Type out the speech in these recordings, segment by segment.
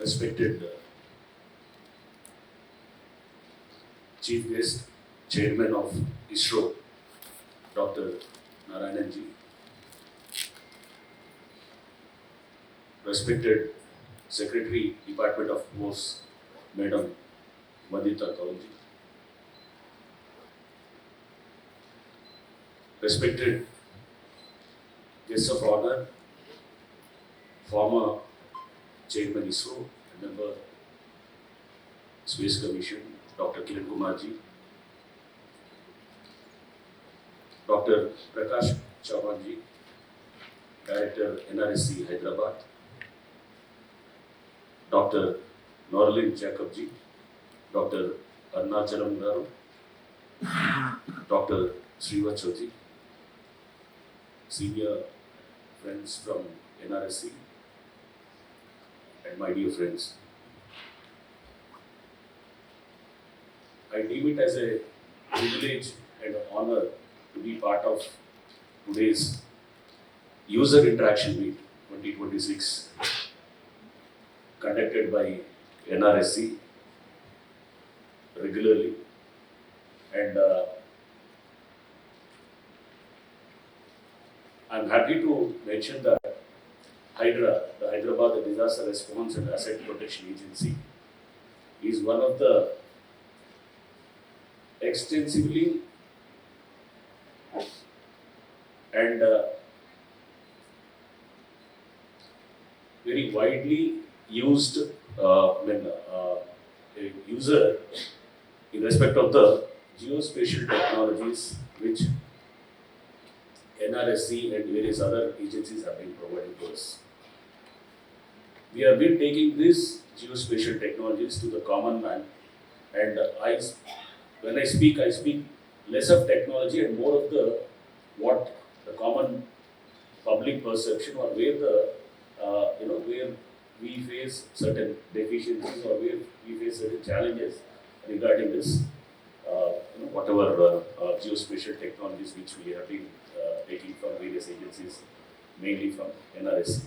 respected Chief Guest, Chairman of ISRO, Dr. Narayanath ji, respected Secretary, Department of Force, Madam Vandita ji, respected guests of honor, former Chairman ISRO and member Space Commission, Dr. Kiran Kumar ji, Dr. Prakash Chauhan ji, Director NRSC Hyderabad, Dr. Norlin Jacob ji, Dr. Arnachalam Garu, Dr. Srivathsa ji, senior friends from NRSC, and my dear friends. I deem it as a privilege and honor to be part of today's User Interaction Meet 2026 conducted by NRSC regularly, and I'm happy to mention that HYDRA, the Hyderabad Disaster Response and Asset Protection Agency, is one of the extensively and very widely used a user in respect of the geospatial technologies which NRSC and various other agencies have been providing to us. We have been taking these geospatial technologies to the common man, and when I speak less of technology and more of what the common public perception, or where where we face certain deficiencies or where we face certain challenges regarding this whatever geospatial technologies which we have been taking from various agencies, mainly from NRSC.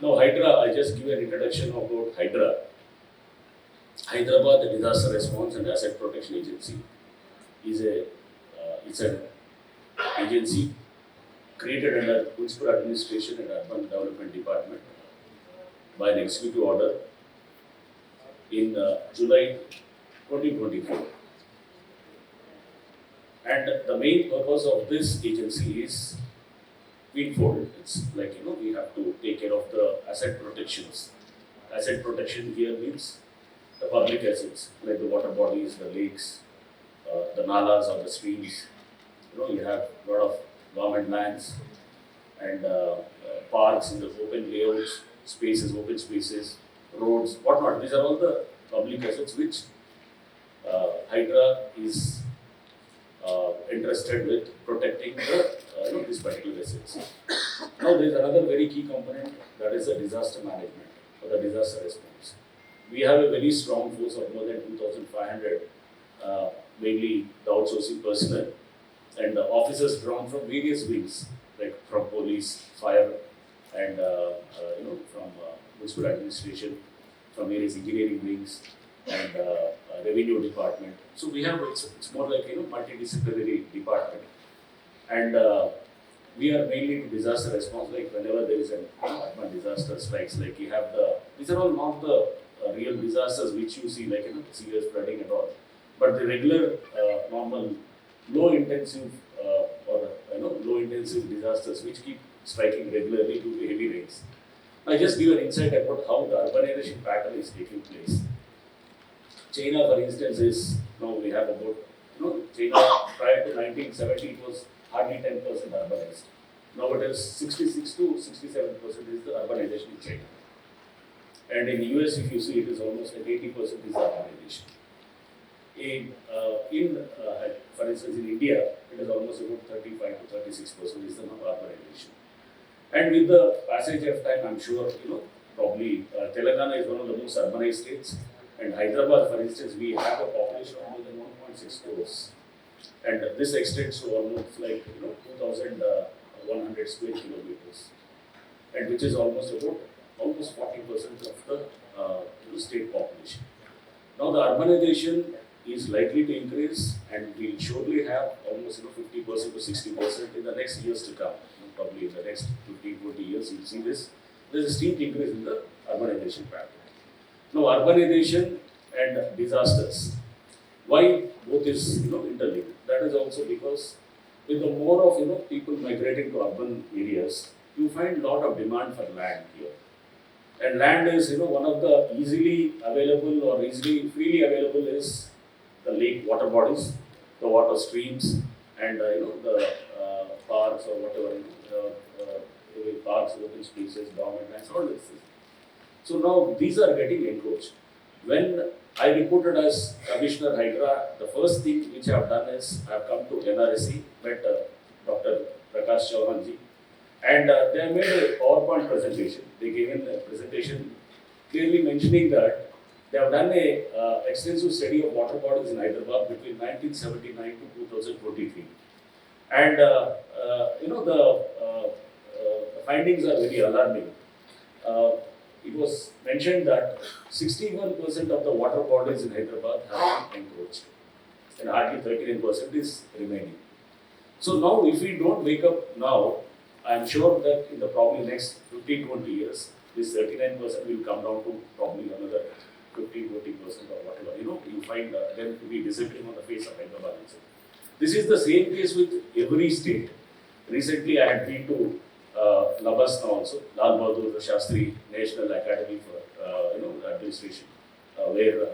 Now HYDRA, I just give an introduction about HYDRA. Hyderabad Disaster Response and Asset Protection Agency is it's an agency created under Municipal Administration and Urban Development Department by an executive order in July 2024. And the main purpose of this agency is twofold. It's like, we have to take care of the asset protections. Asset protection here means the public assets, like the water bodies, the lakes, the nalas or the streams. You have a lot of government lands and parks in the open layouts, spaces, open spaces, roads, whatnot. These are all the public assets which HYDRA is interested with protecting these particular assets. Now there is another very key component, that is the disaster management or the disaster response. We have a very strong force of more than 2,500, mainly the outsourcing personnel and the officers drawn from various wings, like from police, fire, and from municipal administration, from various engineering wings, and revenue department. So we have it's more like multidisciplinary department, and we are mainly into disaster response. Like whenever there is an urban disaster strikes, like you have these are all not the real disasters which you see, like serious flooding and all, but the regular normal low intensive disasters which keep striking regularly due to heavy rains. I just give an insight about how the urbanization pattern is taking place. China, for instance, is now we have about China prior to 1970 it was hardly 10% urbanized. Now it is 66 to 67% is the urbanization in China. And in the US, if you see, it is almost like 80% is urbanization. For instance, in India, it is almost about 35 to 36% is the urbanization. And with the passage of time, I'm sure, probably Telangana is one of the most urbanized states. And Hyderabad, for instance, we have a population of more than 1.6 crores. And this extends to almost like 2,100 square kilometers. And which is almost about almost 40% of the state population. Now the urbanization is likely to increase, and we'll surely have almost 50% to 60% in the next years to come. Probably in the next 15-20 years, you'll see this. There's a steep increase in the urbanization pattern. Now urbanization and disasters. Why both is interlinked? That is also because with the more of people migrating to urban areas, you find a lot of demand for land here. And land is one of the easily available or easily freely available is the lake water bodies, the water streams, and the parks or whatever parks, open spaces, government lands, all this. So now these are getting encroached. When I reported as Commissioner HYDRA, the first thing which I have done is I have come to NRSC, met Dr. Prakash Chauhanji, and they have made a PowerPoint presentation. They gave in a presentation clearly mentioning that they have done a extensive study of water bodies in Hyderabad between 1979 to 2023. And the findings are very alarming. It was mentioned that 61% of the water bodies in Hyderabad have been encroached, and hardly 39% is remaining. So now, if we don't wake up now, I am sure that in the probably next 15-20 years, this 39% will come down to probably another 15-20% or whatever. You find them to be disappearing on the face of Hyderabad itself. This is the same case with every state. Recently, I had been to Labasna also, Lal Bahadur Shastri National Academy for Administration, where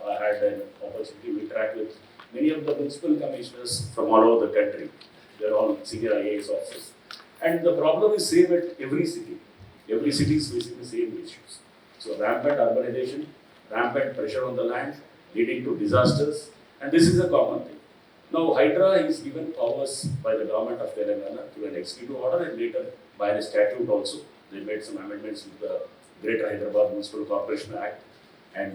I had an opportunity to interact with many of the municipal commissioners from all over the country. They are all senior IAS officers. And the problem is same at every city. Every city is facing the same issues. So rampant urbanization, rampant pressure on the land, leading to disasters, and this is a common thing. Now HYDRA is given powers by the government of Telangana through an executive order and later by a statute also. They made some amendments with the Greater Hyderabad Municipal Corporation Act, and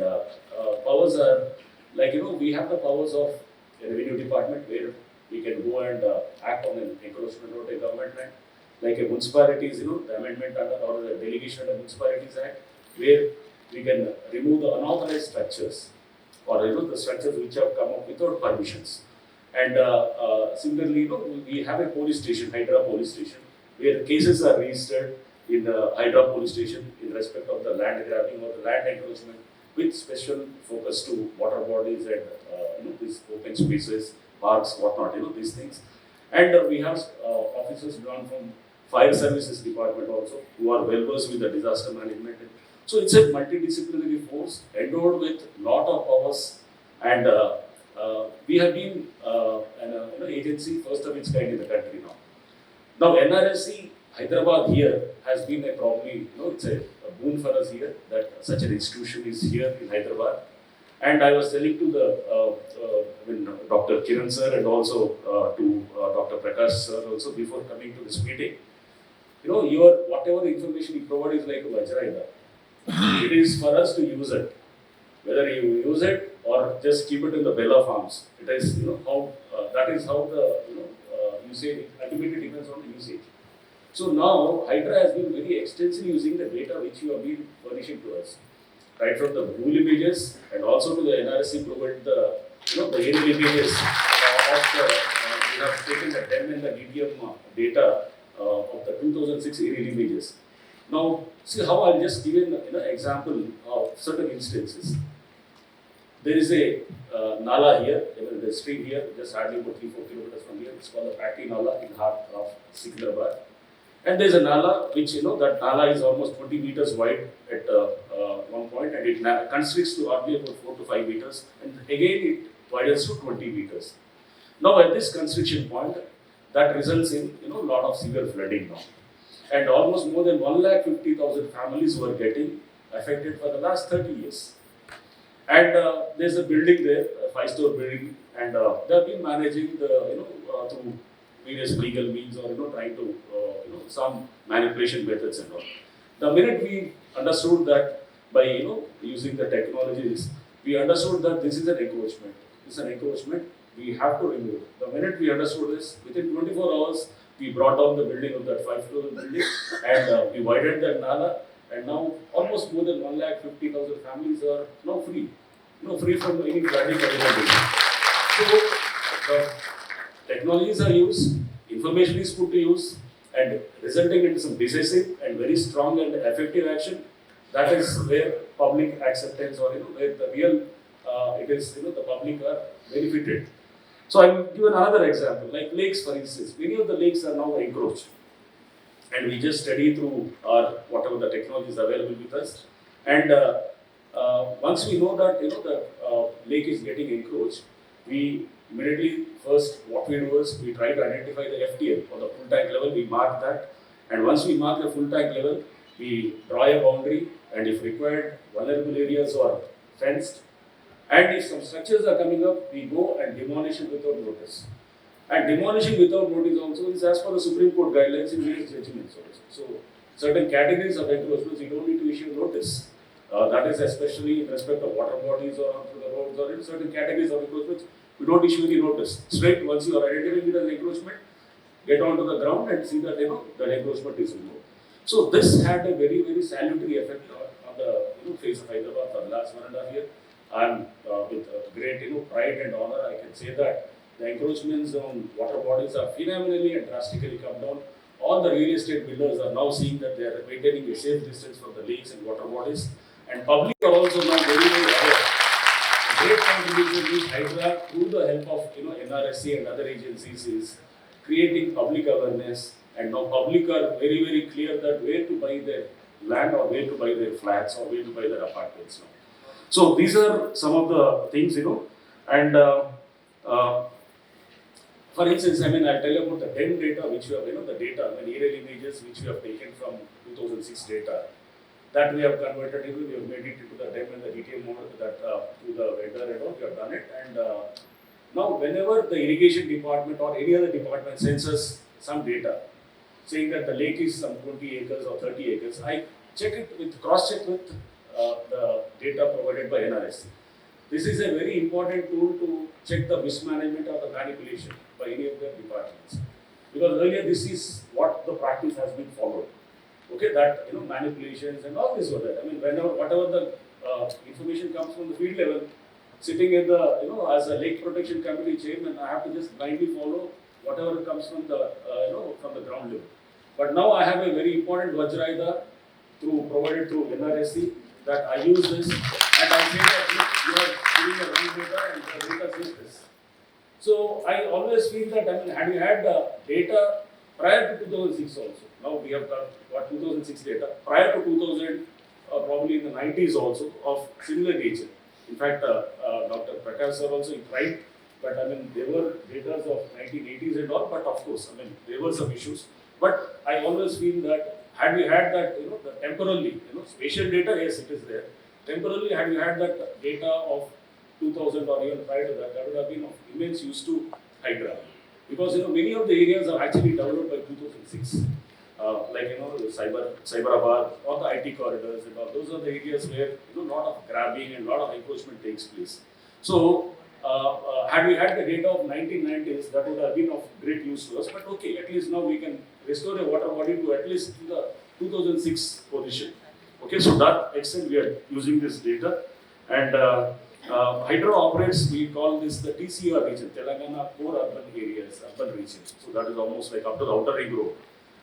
powers are like we have the powers of a revenue department where we can go and act on an encroachment of a government land. Like a municipalities, the amendment under or the delegation under Municipalities Act, where we can remove the unauthorized structures or the structures which have come up without permissions. And similarly, we have a police station, HYDRA police station, where cases are registered in the HYDRA police station in respect of the land grabbing or the land encroachment, with special focus to water bodies and these open spaces, parks, whatnot, these things. And we have officers drawn from Fire Services Department also, who are well versed with the disaster management. So it's a multidisciplinary force endowed with lot of powers, and we have been an agency first of its kind in the country now. Now NRSC Hyderabad here has been a probably it's a boon for us here that such an institution is here in Hyderabad. And I was telling to the Dr. Kiran sir and also to Dr. Prakash sir also before coming to this meeting, your whatever information you provide is like a Vajra. It is for us to use it. Whether you use it or just keep it in the bell of arms, it is how that is how the usage ultimately depends on the usage. So now HYDRA has been very extensively using the data which you have been furnishing to us, right from the Google images and also to the NRSC provide the the aerial images of the we have taken the DEM and the DTM data of the 2006 aerial images. Now see how I'll just give an example of certain instances. There is a Nala here, the stream here, just hardly about 3-4 kilometers from here. It's called the Patti Nala in heart of Secunderabad. And there's a Nala which that Nala is almost 20 meters wide at one point, and it constricts to hardly about 4 to 5 meters, and again it widens to 20 meters. Now at this constriction point, that results in lot of severe flooding now, and almost more than 150,000 families were getting affected for the last 30 years. And there's a building there, a 5-story building, and they have been managing the through various legal means or trying to some manipulation methods and all. The minute we understood that by using the technologies, we understood that this is an encroachment. This is an encroachment. We have to remove it. The minute we understood this, within 24 hours, we brought down the building of that 5-story building and we widened that Nala, And now almost more than 1,50,000 families are now free, free from any flooding or inundation. So the technologies are used, information is put to use, and resulting into some decisive and very strong and effective action. That is where public acceptance, or where the real it is, the public are benefited. So I will give another example, like lakes, for instance. Many of the lakes are now encroached, and we just study through our whatever the technology is available with us. And once we know that the lake is getting encroached, we immediately first what we do is we try to identify the FTL or the full tank level. We mark that, and once we mark the full tank level, we draw a boundary, and if required, vulnerable areas are fenced. And if some structures are coming up, we go and demolish it without notice. And demolishing without notice also is as per the Supreme Court guidelines in various judgments also. So certain categories of encroachments you don't need to issue notice. That is especially in respect of water bodies or onto the roads, or in certain categories of encroachments, we don't issue any notice. Straight, once you are identifying it as encroachment, get onto the ground and see that that encroachment is removed. So this had a very, very salutary effect on the face of Hyderabad for the last 1.5 years. I'm with great pride and honor, I can say that the encroachments on water bodies are phenomenally and drastically come down. All the real estate builders are now seeing that they are maintaining a safe distance from the lakes and water bodies, and public are also now very, very aware. A great contribution is HYDRA through the help of NRSC and other agencies is creating public awareness, and now public are very, very clear that where to buy their land or where to buy their flats or where to buy their apartments now. So these are some of the things, and for instance, I'll tell you about the DEM data, which we have, the data, the aerial images which we have taken from 2006 data, that we have converted we have made it into the DEM and the detail mode that through the vendor and all, we have done it. And now whenever the irrigation department or any other department sends us some data, saying that the lake is some 20 acres or 30 acres, I check it with, cross-check with the data provided by NRSC. This is a very important tool to check the mismanagement or the manipulation by any of the departments. Because earlier this is what the practice has been followed. Okay, that manipulations and all this were there. Whenever whatever the information comes from the field level, sitting in the as a lake protection committee chairman, I have to just blindly follow whatever comes from the from the ground level. But now I have a very important HYDRA provided through NRSC, that I use this, and I say that you are giving a wrong data and the data says this. So I always feel that had we had the data prior to 2006 also, now we have got 2006 data, prior to 2000, probably in the 90s also, of similar nature. In fact, Dr. Prakash sir also tried, but there were data of 1980s and all, but of course, there were some issues. But I always feel that had we had that, the temporarily, spatial data, yes, it is there. Temporarily, had we had that data of 2000 or even prior to that, that would have been of immense use to HYDRA. Because, many of the areas are actually developed by 2006. Like, Cyberabad or the IT corridors and all, those are the areas where, lot of grabbing and lot of encroachment takes place. So, had we had the data of 1990s, that would have been of great use to us. But okay, at least now we can restore a water body to at least the 2006 position. Okay, so that extent we are using this data. And HYDRA operates, we call this the TCR region, Telangana Core Urban Areas, Urban Region. So that is almost like up to the outer ring road.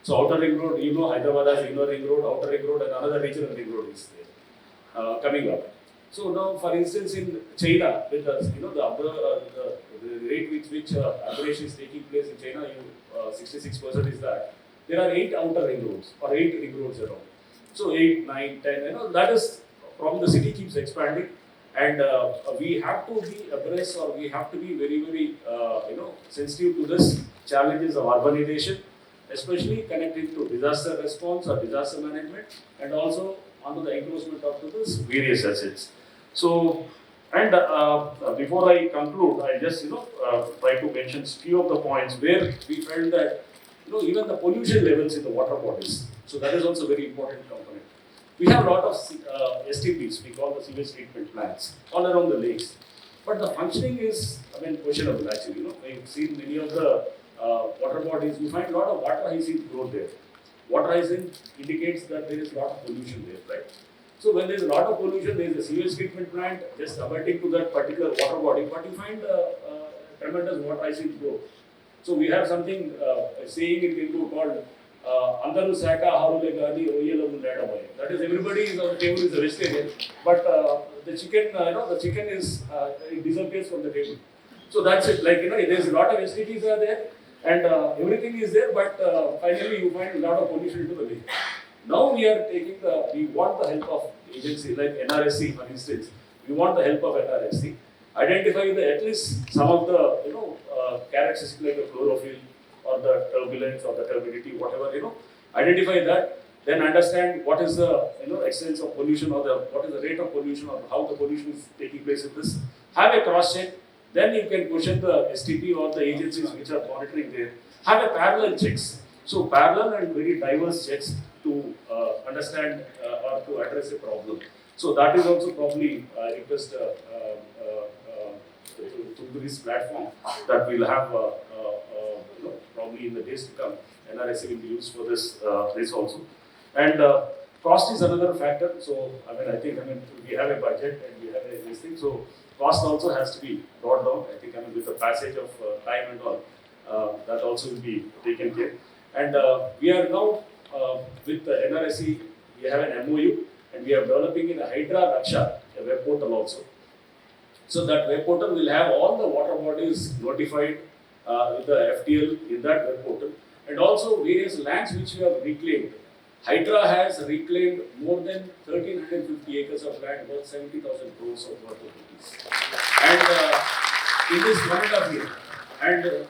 So outer ring road, Hyderabad has inner ring road, outer ring road, and another regional ring road is there coming up. So now, for instance, in China, with us, the rate with which aberration is taking place in China, 66% is that there are 8 outer ring roads or 8 ring roads around. So 8, 9, 10, that is from the city keeps expanding, and we have to be abreast, or we have to be very, very, sensitive to this challenges of urbanization, especially connected to disaster response or disaster management, and also onto the encroachment of these various assets. So, and before I conclude, I just try to mention few of the points where we felt that even the pollution levels in the water bodies. So that is also very important component. We have a lot of STPs, we call the sewage treatment plants, all around the lakes. But the functioning is, questionable actually. We've seen many of the water bodies, we find a lot of water hyacinth growth there. water rising indicates that there is a lot of pollution there, right? So when there is a lot of pollution, there is a sewage treatment plant just abutting to that particular water body, but you find tremendous water rising flow. So we have something saying in Telugu called Andaru Saka Harule Gadi Oyelamu Ladamai. That is, everybody is on the table is a vegetarian, but the chicken, the chicken is it disappears from the table. So that's it. Like there's a lot of STDs are there, and everything is there, but finally you find a lot of pollution into the lake. Now we are taking we want the help of agency like NRSC, for instance. We want the help of NRSC. Identify at least some of the characteristics like the chlorophyll or the turbulence or the turbidity, whatever identify that. Then understand what is the extent of pollution or what is the rate of pollution or how the pollution is taking place in this. Have a cross check. Then you can question the STP or the agencies which are monitoring there. Have a parallel checks. So parallel and very diverse checks to understand or to address a problem. So that is also probably request to this platform that we'll have probably in the days to come. NRSC will be used for this also. And cost is another factor. So I think we have a budget and we have this thing. So cost also has to be brought down. I think with the passage of time and all, that also will be taken care. And we are now with the NRSC, we have an MOU and we are developing in a HYDRA Raksha, a web portal also. So that web portal will have all the water bodies notified with the FTL in that web portal, and also various lands which we have reclaimed. HYDRA has reclaimed more than 1,350 acres of land worth 70,000 crores of worth of rupees. And in this 1.5 year, and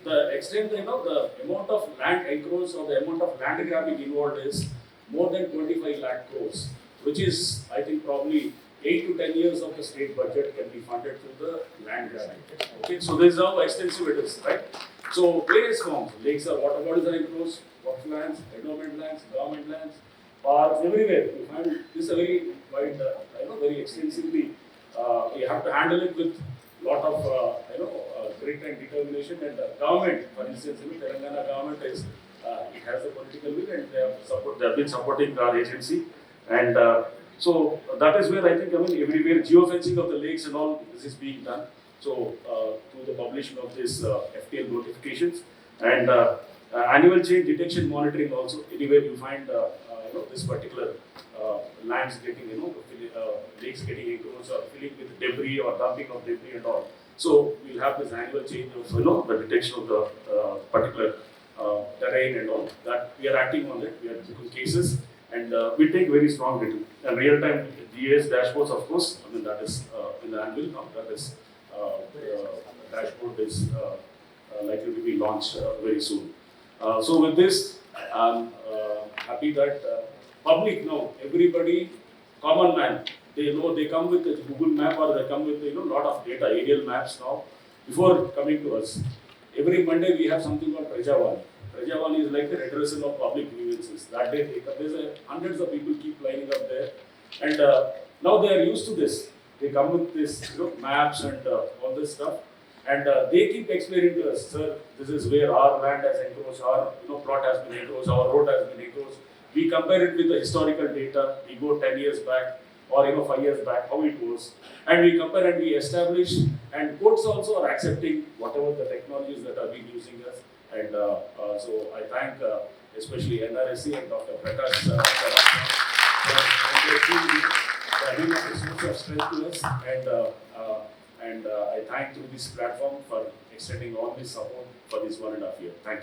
the extent, the amount of land encroach or the amount of land grabbing involved is more than 25 lakh crores, which is, I think, probably 8 to 10 years of the state budget can be funded through the land grabbing. Okay, so this is how extensive it is, right? So various forms, lakes are water bodies are encroached, wetlands, endowment lands, government lands, parks, everywhere. You find this a very wide, very extensively. You have to handle it with lot of, grit and determination. And the government, for instance, Telangana government is, it has a political will and they have been supporting our agency. And so that is where I think, everywhere geofencing of the lakes and all this is being done. So through the publishing of this FTL notifications and annual change detection monitoring also. Anywhere you find this particular lands getting lakes getting encroached or filling with debris or dumping of debris and all. So we'll have this annual change of the detection of the particular terrain and all. That we are acting on it. We are taking cases. And we take very strong data. And real-time GIS dashboards, of course, that is in the annual now. That is dashboard is likely to be launched very soon. So with this, I'm happy that public now, everybody, common man, they know they come with a Google map or they come with lot of data, aerial maps now. Before coming to us, every Monday we have something called Prajavani. Prajavani is like the redressal of public grievances. That day, there's hundreds of people keep lining up there, and now they are used to this. They come with this maps and all this stuff, and they keep explaining to us, sir, this is where our land has encroached, our plot has been encroached, our road has been encroached. We compare it with the historical data. We go 10 years back or 5 years back, how it was, and we compare and we establish. And courts also are accepting whatever the technologies that are being using us. And so I thank especially NRSC and Dr. Prakash for giving us so much of strength to us. And I thank through this platform for extending all this support for this 1.5 years. Thank you.